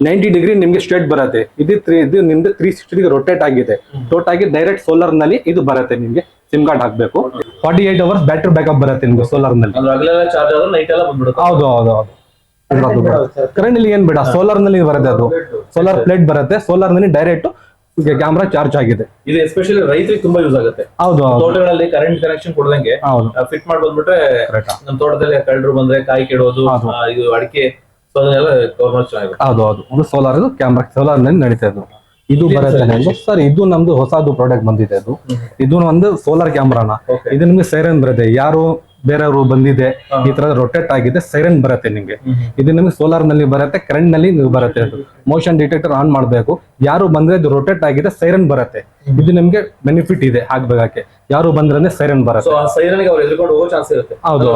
[SPEAKER 1] 90 ಡಿಗ್ರಿ ನಿಮ್ಗೆ ಸ್ಟ್ರೇಟ್ ಬರುತ್ತೆ. ಇದು ನಿಮ್ಗೆ 360 ರೊಟೇಟ್ ಆಗಿದೆ. ಟೋಟಲ್ ಆಗಿ ಡೈರೆಕ್ಟ್ ಸೋಲಾರ್ ನಲ್ಲಿ ಇದು ಬರುತ್ತೆ. ನಿಮ್ಗೆ ಸಿಮ್ ಕಾರ್ಡ್ ಹಾಕ್ಬೇಕು. 48 ಅವರ್ಸ್ ಬ್ಯಾಟರಿ ಬ್ಯಾಕಪ್ ಬರುತ್ತೆ ನಿಮ್ಗೆ ಸೋಲಾರ್ ನಲ್ಲಿ. ಹೌದು ಹೌದು ಹೌದು. ಕರೆಂಟ್ ನಲ್ಲಿ ಏನ್ ಬೇಡ, ಸೋಲಾರ್ ನಲ್ಲಿ ಬರುತ್ತೆ. ಅದು ಸೋಲಾರ್ ಪ್ಲೇಟ್ ಬರುತ್ತೆ, ಸೋಲಾರ್ ನಲ್ಲಿ ಡೈರೆಕ್ಟ್ ಕ್ಯಾಮ್ರಾ ಚಾರ್ಜ್ ಆಗಿದೆ.
[SPEAKER 3] ಇದು ಎಸ್ಪೆಷಲಿ ರೈತರಿಗೆ ತುಂಬಾ ಯೂಸ್ ಆಗುತ್ತೆ.
[SPEAKER 1] ಹೌದು,
[SPEAKER 3] ತೋಟಗಳಲ್ಲಿ ಕರೆಂಟ್ ಕನೆಕ್ಷನ್ ಕೊಡದಂಗೆ ಫಿಟ್ ಮಾಡಿ ಬಂದ್ಬಿಟ್ರೆ ನಮ್ಮ ತೋಟದಲ್ಲಿ ಕಳ್ಳರು ಬಂದ್ರೆ ಕಾಯಿ ಕೆಡೋದು, ಇದು ಅಡಿಕೆ,
[SPEAKER 1] ಹೌದು ಹೌದು. ಇದು ಸೋಲಾರ್, ಇದು ಕ್ಯಾಮ್ರಾ ಸೋಲಾರ್ ನಲ್ಲಿ ನಡೀತಾ ಇದ್ದು. ಇದು ಬರುತ್ತೆ ನಮ್ದು ಸರ್. ಇದು ನಮ್ದು ಹೊಸದು ಪ್ರಾಡಕ್ಟ್ ಬಂದಿದೆ. ಇದು ಒಂದು ಸೋಲಾರ್ ಕ್ಯಾಮ್ರಾನ. ಇದು ನಿಮ್ಗೆ ಸೈರನ್ ಬರುತ್ತೆ, ಯಾರು ಬೇರೆಯವರು ಬಂದಿದೆ ಈ ತರ ರೊಟೇಟ್ ಆಗಿದೆ, ಸೈರನ್ ಬರುತ್ತೆ ನಿಮ್ಗೆ. ಇದು ನಿಮ್ಗೆ ಸೋಲಾರ್ ನಲ್ಲಿ ಬರುತ್ತೆ, ಕರೆಂಟ್ ನಲ್ಲಿ ಬರುತ್ತೆ. ಅದು ಮೋಷನ್ ಡಿಟೆಕ್ಟರ್ ಆನ್ ಮಾಡ್ಬೇಕು, ಯಾರು ಬಂದ್ರೆ ಇದು ರೊಟೇಟ್ ಆಗಿದೆ, ಸೈರನ್ ಬರುತ್ತೆ. ಇದು ನಿಮ್ಗೆ ಬೆನಿಫಿಟ್ ಇದೆ ಹಾಕ್ಬೇಕಾಕೆ. ಯಾರು ಬಂದ್ರೆ ಸೈರನ್ ಬರುತ್ತೆ. ಹೌದು,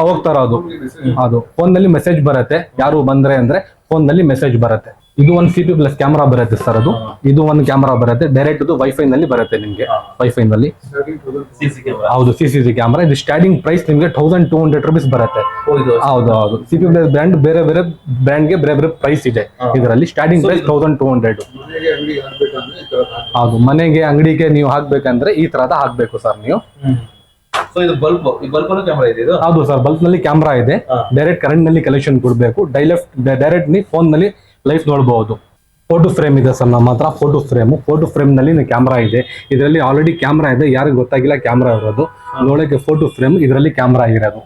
[SPEAKER 1] ಹೋಗ್ತಾರ. ಅದು ಫೋನ್ ನಲ್ಲಿ ಮೆಸೇಜ್ ಬರುತ್ತೆ, ಯಾರು ಬಂದ್ರೆ ಅಂದ್ರೆ ಫೋನ್ ನಲ್ಲಿ ಮೆಸೇಜ್ ಬರುತ್ತೆ. ಇದು ಒಂದು CP ಪ್ಲಸ್ ಕ್ಯಾಮ್ರಾ ಬರುತ್ತೆ ಸರ್. ಅದು ಇದು ಒಂದು ಕ್ಯಾಮ್ರಾ ಬರುತ್ತೆ, ಡೈರೆಕ್ಟ್ ಇದು ವೈಫೈ ನಲ್ಲಿ ಬರುತ್ತೆ ನಿಮ್ಗೆ. ವೈಫೈ ನಲ್ಲಿ ಹೌದು, CCTV ಕ್ಯಾಮ್ರಾ. ಇದು ಸ್ಟಾರ್ಟಿಂಗ್ ಪ್ರೈಸ್ ನಿಮ್ಗೆ 1200 rupees ಬರುತ್ತೆ. ಹೌದು ಹೌದು. CP ಪ್ಲಸ್ ಬ್ರ್ಯಾಂಡ್ ಬೇರೆ ಬೇರೆ ಬ್ರ್ಯಾಂಡ್ ಗೆ ಬೇರೆ ಬೇರೆ ಪ್ರೈಸ್ ಇದೆ. ಇದರಲ್ಲಿ ಸ್ಟಾರ್ಟಿಂಗ್ ಪ್ರೈಸ್ 1200. ಹೌದು, ಮನೆಗೆ ಅಂಗಡಿಗೆ ನೀವು ಹಾಕ್ಬೇಕಂದ್ರೆ ಈ ತರದ ಹಾಕ್ಬೇಕು ಸರ್ ನೀವು. ಹೌದು ಸರ್, ಬಲ್ಬ್ ನಲ್ಲಿ ಕ್ಯಾಮ್ರಾ ಇದೆ, ಡೈರೆಕ್ಟ್ ಕರೆಂಟ್ ನಲ್ಲಿ ಕಲೆಕ್ಷನ್ ಕೊಡ್ಬೇಕು. ಡೈರೆಕ್ಟ್ ನೀ ಫೋನ್ ನಲ್ಲಿ ಲೈಫ್ ನೋಡಬಹುದು. ಫೋಟೋ ಫ್ರೇಮ್ ಇದೆ ಸರ್ ನಮ್ಮ ಹತ್ರ. ಫೋಟೋ ಫ್ರೇಮ್ ನಲ್ಲಿ ಕ್ಯಾಮ್ರಾ ಇದೆ. ಇದರಲ್ಲಿ ಆಲ್ರೆಡಿ ಕ್ಯಾಮ್ರಾ ಇದೆ, ಯಾರಿಗೂ ಗೊತ್ತಾಗಿಲ್ಲ ಕ್ಯಾಮ್ರಾ ಇರೋದು. ನೋಡಕ್ಕೆ ಫೋಟೋ ಫ್ರೇಮ್, ಇದರಲ್ಲಿ ಕ್ಯಾಮ್ರಾ ಇರೋದು.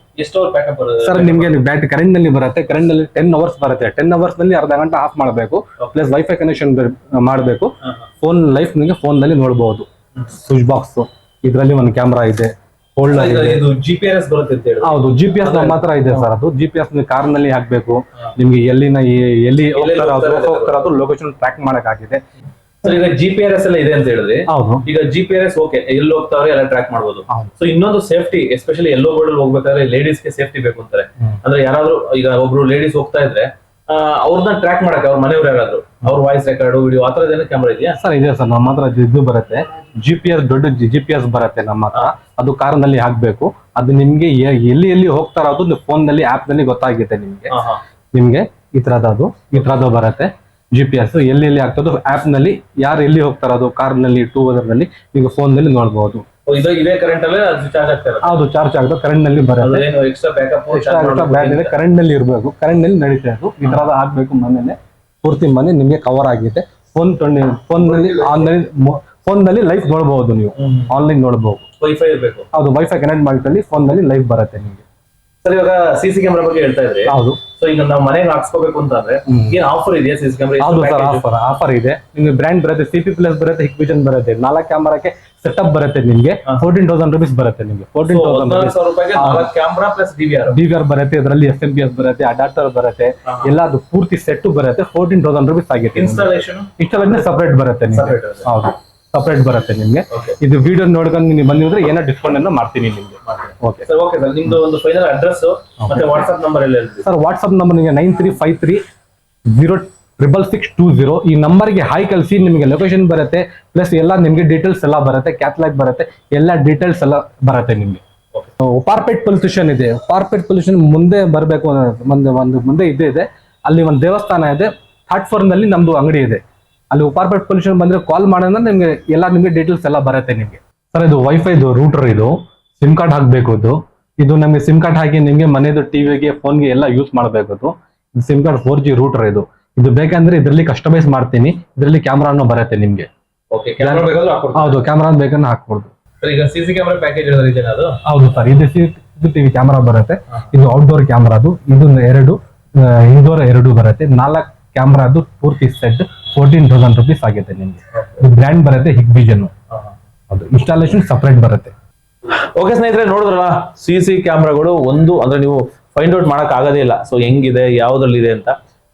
[SPEAKER 1] ಸರ್ ನಿಮ್ಗೆ ಬ್ಯಾಟರಿ ಕರೆಂಟ್ ನಲ್ಲಿ ಬರುತ್ತೆ. ಕರೆಂಟ್ ನಲ್ಲಿ 10 ಅವರ್ಸ್ ಬರುತ್ತೆ. 10 ಅವರ್ಸ್ ನಲ್ಲಿ ಅರ್ಧ ಗಂಟೆ ಆಫ್ ಮಾಡಬೇಕು, ಪ್ಲಸ್ ವೈಫೈ ಕನೆಕ್ಷನ್ ಮಾಡಬೇಕು. ಫೋನ್ ಲೈಫ್ ನಿಮಗೆ ಫೋನ್ ನಲ್ಲಿ ನೋಡಬಹುದು. ಸ್ವಿಚ್ ಬಾಕ್ಸ್, ಇದರಲ್ಲಿ ಒಂದು ಕ್ಯಾಮ್ರಾ ಇದೆ.
[SPEAKER 3] GPS ಬರುತ್ತೆ ಅಂತ ಹೇಳಿ.
[SPEAKER 1] ಹೌದು, GPS ನಮ್ಮ ಹತ್ರ ಇದೆ ಸರ್. ಅದು GPS ಕಾರ್ ನಲ್ಲಿ ಹಾಕ್ಬೇಕು. ನಿಮ್ಗೆ ಎಲ್ಲಿ ಹೋಗ್ತಾರದು ಲೊಕೇಶನ್ ಟ್ರ್ಯಾಕ್ ಮಾಡಕ್ ಆಗಿದೆ.
[SPEAKER 3] ಸರ್ ಈಗ GPS ಎಲ್ಲ ಇದೆ ಅಂತ ಹೇಳಿದ್ರೆ,
[SPEAKER 1] ಹೌದು,
[SPEAKER 3] ಈಗ GPS ಓಕೆ, ಎಲ್ಲಿ ಹೋಗ್ತಾವ್ರೆ ಎಲ್ಲ ಟ್ರ್ಯಾಕ್ ಮಾಡಬಹುದು. ಸೊ ಇನ್ನೊಂದು ಸೇಫ್ಟಿ, ಎಸ್ಪೆಷಲಿ ಎಲ್ಲೋ ಬೋರ್ಡ್ ಅಲ್ಲಿ ಹೋಗ್ಬೇಕಾದ್ರೆ ಲೇಡೀಸ್ ಗೆ ಸೇಫ್ಟಿ ಬೇಕು ಅಂತಾರೆ. ಅಂದ್ರೆ ಯಾರಾದ್ರೂ ಈಗ ಒಬ್ರು ಲೇಡೀಸ್ ಹೋಗ್ತಾ ಇದ್ರೆ ಅವ್ರನ್ನ ಟ್ರ್ಯಾಕ್ ಮಾಡಕ್ಕೆ ಅವ್ರ ಮನೆಯವ್ರು ಯಾರಾದ್ರು ಅವ್ರ ವಾಯ್ಸ್ ರೆಕಾರ್ಡ್, ವಿಡಿಯೋ ಆ ತರದ ಕ್ಯಾಮ್ರಾ ಇದೆಯಾ
[SPEAKER 1] ಸರ್? ಇದೆ ಸರ್ ನಮ್ಮ ಹತ್ರ. ಇದು ಬರುತ್ತೆ GPS, ದೊಡ್ಡ GPS ಬರುತ್ತೆ ನಮ್ಮ ಹತ್ರ. ಅದು ಕಾರ್ ನಲ್ಲಿ ಹಾಕ್ಬೇಕು. ಅದು ನಿಮ್ಗೆ ಎಲ್ಲಿ ಹೋಗ್ತಾರ ಅದು ಫೋನ್ ನಲ್ಲಿ ಆಪ್ ನಲ್ಲಿ ಗೊತ್ತಾಗುತ್ತೆ ನಿಮ್ಗೆ. ಈ ತರದ್ದು ಬರುತ್ತೆ GPS. ಎಲ್ಲಿ ಆಗ್ತದೋ ಆಪ್ ನಲ್ಲಿ ಯಾರು ಎಲ್ಲಿ ಹೋಗ್ತಾರ ಅದು ಕಾರ್ ನಲ್ಲಿ, 2 wheeler ನಲ್ಲಿ ನೀವು ಫೋನ್ ನಲ್ಲಿ ನೋಡಬಹುದು.
[SPEAKER 3] ಇದೇ ಕರೆಂಟ್ ಅಲ್ಲೇ ಚಾರ್ಜ್ ಆಗ್ತಾರೆ.
[SPEAKER 1] ಹೌದು, ಚಾರ್ಜ್ ಆಗುತ್ತೆ. ಕರೆಂಟ್ ನಲ್ಲಿ ಬರುತ್ತೆ.
[SPEAKER 3] ಎಕ್ಸ್ಟ್ರಾ
[SPEAKER 1] ಬ್ಯಾಟರಿ ಕರೆಂಟ್ ನಲ್ಲಿ ಇರಬೇಕು, ಕರೆಂಟ್ ನಲ್ಲಿ ನಡೀತಾ ಇದ್ದು. ಈ ತರದ ಹಾಕ್ಬೇಕು. ಮನೇನೆ ಪೂರ್ತಿ ಮನೆ ನಿಮ್ಗೆ ಕವರ್ ಆಗಿದೆ. ಫೋನ್ ನಲ್ಲಿ ಲೈವ್ ನೋಡಬಹುದು, ನೀವು ಆನ್ಲೈನ್ ನೋಡಬಹುದು.
[SPEAKER 3] ವೈಫೈ ಇರಬೇಕು.
[SPEAKER 1] ಹೌದು, ವೈಫೈ ಕನೆಕ್ಟ್ ಮಾಡ್ಕೊಳ್ಳಿ, ಫೋನ್ ನಲ್ಲಿ ಲೈವ್ ಬರುತ್ತೆ ನಿಮ್ಗೆ.
[SPEAKER 3] ಸರ್ ಇವಾಗ CC ಕ್ಯಾಮೆರಾ ಬಗ್ಗೆ ಹೇಳ್ತಾ ಇದ್ರಿ.
[SPEAKER 1] ಹೌದು.
[SPEAKER 3] ಸೊ ಈಗ ನಾವು ಮನೆಗೆ ಹಾಕ್ಸ್ಕೋಬೇಕು ಅಂತಂದ್ರೆ ಏನ್ ಆಫರ್ ಇದೆಯಾ CC ಕ್ಯಾಮೆರಾ?
[SPEAKER 1] ಹೌದು ಸರ್, ಆಫರ್ ಇದೆ. ನಿಮ್ಗೆ ಬ್ರ್ಯಾಂಡ್ ಬರುತ್ತೆ, CP ಪ್ಲಸ್ ಬರುತ್ತೆ, Hikvision ಬರುತ್ತೆ. 4 ಕ್ಯಾಮೆರಾಕ್ಕೆ ಸೆಟಪ್ ಬರುತ್ತೆ ನಿಮ್ಗೆ. 14,000 rupees ಬರುತ್ತೆ ನಿಮ್ಗೆ. 14,000
[SPEAKER 3] ರೂಪಾಯಿಗೆ 4 ಕ್ಯಾಮೆರಾ ಪ್ಲಸ್ DVR
[SPEAKER 1] ಬರುತ್ತೆ. ಇದರಲ್ಲಿ FMPS ಬರುತ್ತೆ, ಅಡಾಪ್ಟರ್ ಬರುತ್ತೆ, ಎಲ್ಲ ಅದು ಪೂರ್ತಿ ಸೆಟ್ ಬರುತ್ತೆ. 14,000 rupees ಆಗುತ್ತೆ.
[SPEAKER 3] ಇನ್ಸ್ಟಾಲೇಷನ್
[SPEAKER 1] ಸಪರೇಟ್ ಬರುತ್ತೆ ನಿಮ್ಗೆ. ಹೌದು, ಸಪರೇಟ್ ಬರುತ್ತೆ ನಿಮ್ಗೆ. ಇದು ವಿಡಿಯೋ ನೋಡ್ಕೊಂಡು ನೀವು ಬಂದಿದ್ರೆ ಏನೋ ಡಿಸ್ಕೌಂಟ್ ಅನ್ನು ಮಾಡ್ತೀನಿ ನಿಮ್ಗೆ.
[SPEAKER 3] Okay sir. ನಿಮ್ದು ಒಂದು ಫೈನಲ್ ಅಡ್ರೆಸ್ ಮತ್ತೆ ವಾಟ್ಸ್ಆಪ್ ನಂಬರ್ ಎಲ್ಲ ಹೇಳ್ತೀವಿ
[SPEAKER 1] ಸರ್. ವಾಟ್ಸ್ಆಪ್ ನಂಬರ್ ನಿಮಗೆ 9353066620. ಈ ನಂಬರ್ಗೆ ಹಾಯ್ ಕಳಿಸಿ, ನಿಮಗೆ ಲೊಕೇಶನ್ ಬರುತ್ತೆ, ಪ್ಲಸ್ ಎಲ್ಲ ನಿಮ್ಗೆ ಡೀಟೇಲ್ಸ್ ಎಲ್ಲ ಬರುತ್ತೆ, ಕ್ಯಾಟಲಾಗ್ ಬರುತ್ತೆ, ಎಲ್ಲ ಡೀಟೇಲ್ಸ್ ಎಲ್ಲ ಬರುತ್ತೆ ನಿಮ್ಗೆ. ಪಾರ್ಪೆಟ್ ಪೊಲ್ಯೂಷನ್ ಇದೆ. ಪಾರ್ಪೆಟ್ ಪೊಲ್ಯೂಷನ್ ಮುಂದೆ ಬರಬೇಕು, ಮುಂದೆ ಇದ್ದೇ ಇದೆ. ಅಲ್ಲಿ ಒಂದು ದೇವಸ್ಥಾನ ಇದೆ, ಥರ್ಡ್ ಫ್ಲೋರ್ ನಲ್ಲಿ ನಮ್ದು ಅಂಗಡಿ ಇದೆ. ಅಲ್ಲಿ ಅಪಾರ್ಟ್ಮೆಂಟ್ ಪೊಲ್ಯೂಷನ್ ಬಂದ್ರೆ ಕಾಲ್ ಮಾಡೋಣ, ನಿಮ್ಗೆ ಡೀಟೇಲ್ಸ್ ಎಲ್ಲ ಬರುತ್ತೆ ನಿಮ್ಗೆ. ಸರ್ ಇದು ವೈಫೈದು ರೂಟರ್, ಇದು ಸಿಮ್ ಕಾರ್ಡ್ ಹಾಕ್ಬೇಕು. ಇದು ನಮಗೆ ಸಿಮ್ ಕಾರ್ಡ್ ಹಾಕಿ ನಿಮ್ಗೆ ಮನೆದು ಟಿವಿಗೆ ಫೋನ್ಗೆ ಎಲ್ಲ ಯೂಸ್ ಮಾಡಬೇಕು. ಇದು ಸಿಮ್ ಕಾರ್ಡ್ 4G ರೂಟರ್. ಇದು ಬೇಕಂದ್ರೆ ಇದರಲ್ಲಿ ಕಸ್ಟಮೈಸ್ ಮಾಡ್ತೀನಿ. ಇದರಲ್ಲಿ ಕ್ಯಾಮ್ರಾನು ಬರುತ್ತೆ ನಿಮ್ಗೆ.
[SPEAKER 2] ಓಕೆ, ಕ್ಯಾಮೆರಾ ಬೇಕಾದ್ರೂ ಹಾಕೊಡ್ತೀರಾ?
[SPEAKER 1] ಹೌದು, ಕ್ಯಾಮ್ರಾ ಬೇಕಂದ್ರೆ ಹಾಕ್ಬೋದು.
[SPEAKER 2] ಈಗ CC ಕ್ಯಾಮೆರಾ ಪ್ಯಾಕೇಜ್ ಇದೆಯಾ ಅದು?
[SPEAKER 1] ಹೌದು ಸರ್, ಇದು CCTV ಕ್ಯಾಮ್ರಾ ಬರುತ್ತೆ. ಇದು ಔಟ್ಡೋರ್ ಕ್ಯಾಮ್ರಾ, ಇದು 2 ಇಂಡೋರ್ 2 ಬರುತ್ತೆ. 4 ಕ್ಯಾಮ್ರಾ ಅದು ಪೂರ್ತಿ ಸೆಟ್ 14,000 rupees ಆಗುತ್ತೆ ನಿಮ್ಗೆ. ಇದು ಬ್ರ್ಯಾಂಡ್ ಬರುತ್ತೆ Hikvision. ಅದು ಇನ್ಸ್ಟಾಲೇಷನ್ ಸಪರೇಟ್ ಬರುತ್ತೆ.
[SPEAKER 3] ಓಕೆ ಸ್ನೇಹಿತರೆ, ನೋಡಿದ್ರಲ್ಲ CC ಕ್ಯಾಮ್ರಾಗಳು ಅಂದ್ರೆ ನೀವು ಫೈಂಡ್ ಔಟ್ ಮಾಡಕ್ ಆಗೋದೇ ಇಲ್ಲ. ಸೊ ಹೆಂಗಿದೆ, ಯಾವ್ದ್ರಲ್ಲಿದೆ ಅಂತ.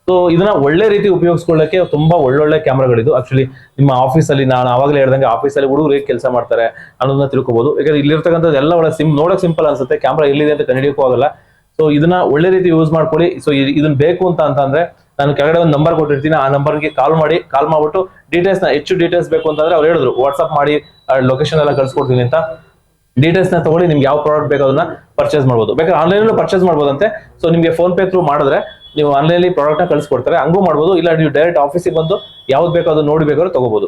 [SPEAKER 3] ಸೊ ಇದನ್ನ ಒಳ್ಳೆ ರೀತಿ ಉಪಯೋಗಿಸ್ಕೊಳ್ಳಕ್ಕೆ ತುಂಬಾ ಒಳ್ಳೊಳ್ಳೆ ಕ್ಯಾಮ್ರಾಗಳಿದು. ಆಕ್ಚುಲಿ ನಿಮ್ಮ ಆಫೀಸಲ್ಲಿ, ನಾನು ಆವಾಗಲೇ ಹೇಳ್ದಂಗೆ ಆಫೀಸಲ್ಲಿ ಹುಡುಗರು ಹೇಗೆ ಕೆಲಸ ಮಾಡ್ತಾರೆ ಅನ್ನೋದನ್ನ ತಿಳ್ಕೊಬಹುದು. ಯಾಕಂದ್ರೆ ಇಲ್ಲಿರ್ತಕ್ಕಂಥದ್ದು ಎಲ್ಲ ಒಳ್ಳೆ ನೋಡಕ್ ಸಿಂಪಲ್ ಅನ್ಸುತ್ತೆ, ಕ್ಯಾಮ್ರಾ ಎಲ್ಲಿದೆ ಅಂತ ಕಂಡುಹಿಡಿಯೋಕ್ಕೂ ಆಗಲ್ಲ. ಸೊ ಇದನ್ನ ಒಳ್ಳೆ ರೀತಿ ಯೂಸ್ ಮಾಡ್ಕೊಳ್ಳಿ. ಸೊ ಇದನ್ನ ಬೇಕು ಅಂತಂದ್ರೆ ನಾನು ಕೆಳಗಡೆ ಒಂದು ನಂಬರ್ ಕೊಟ್ಟಿರ್ತೀನಿ, ಆ ನಂಬರ್ಗೆ ಕಾಲ್ ಮಾಡ್ಬಿಟ್ಟು ಹೆಚ್ಚು ಡೀಟೇಲ್ಸ್ ಬೇಕು ಅಂತಂದ್ರೆ ಅವ್ರು ಹೇಳಿದ್ರು ವಾಟ್ಸ್ಆಪ್ ಮಾಡಿ ಲೊಕೇಶನ್ ಎಲ್ಲ ಕಳ್ಸಿಕೊಡ್ತೀನಿ ಅಂತ. ಡೀಟೇಲ್ಸ್ ನ ತಗೊಳ್ಳಿ, ನಿಮ್ಗೆ ಯಾವ ಪ್ರಾಡಕ್ಟ್ ಬೇಕು ಅದನ್ನ ಪರ್ಚೇಸ್ ಮಾಡ್ಬೋದು. ಬೇಕಾದ್ರೆ ಆನ್ಲೈನ್ ಪರ್ಚೇಸ್ ಮಾಡ್ಬೋದಂತೆ. ಸೊ ನಿಮ್ಗೆ ಫೋನ್ ಪೇ ಥ್ರೂ ಮಾಡಿದ್ರೆ ನೀವು ಆನ್ಲೈನ್ ಪ್ರಾಡಕ್ಟ್ ನ ಕಳ್ಸಿಕೊಡ್ತಾರೆ, ಹಂಗೂ ಮಾಡ್ಬೋದು. ಇಲ್ಲ ನೀವು ಡೈರೆಕ್ಟ್ ಆಫೀಸಿಗೆ ಬಂದು ಯಾವ್ದು ಬೇಕೋ ಅದು ನೋಡಿ ಬೇಕಾದ್ರೆ ತಗೋಬಹುದು.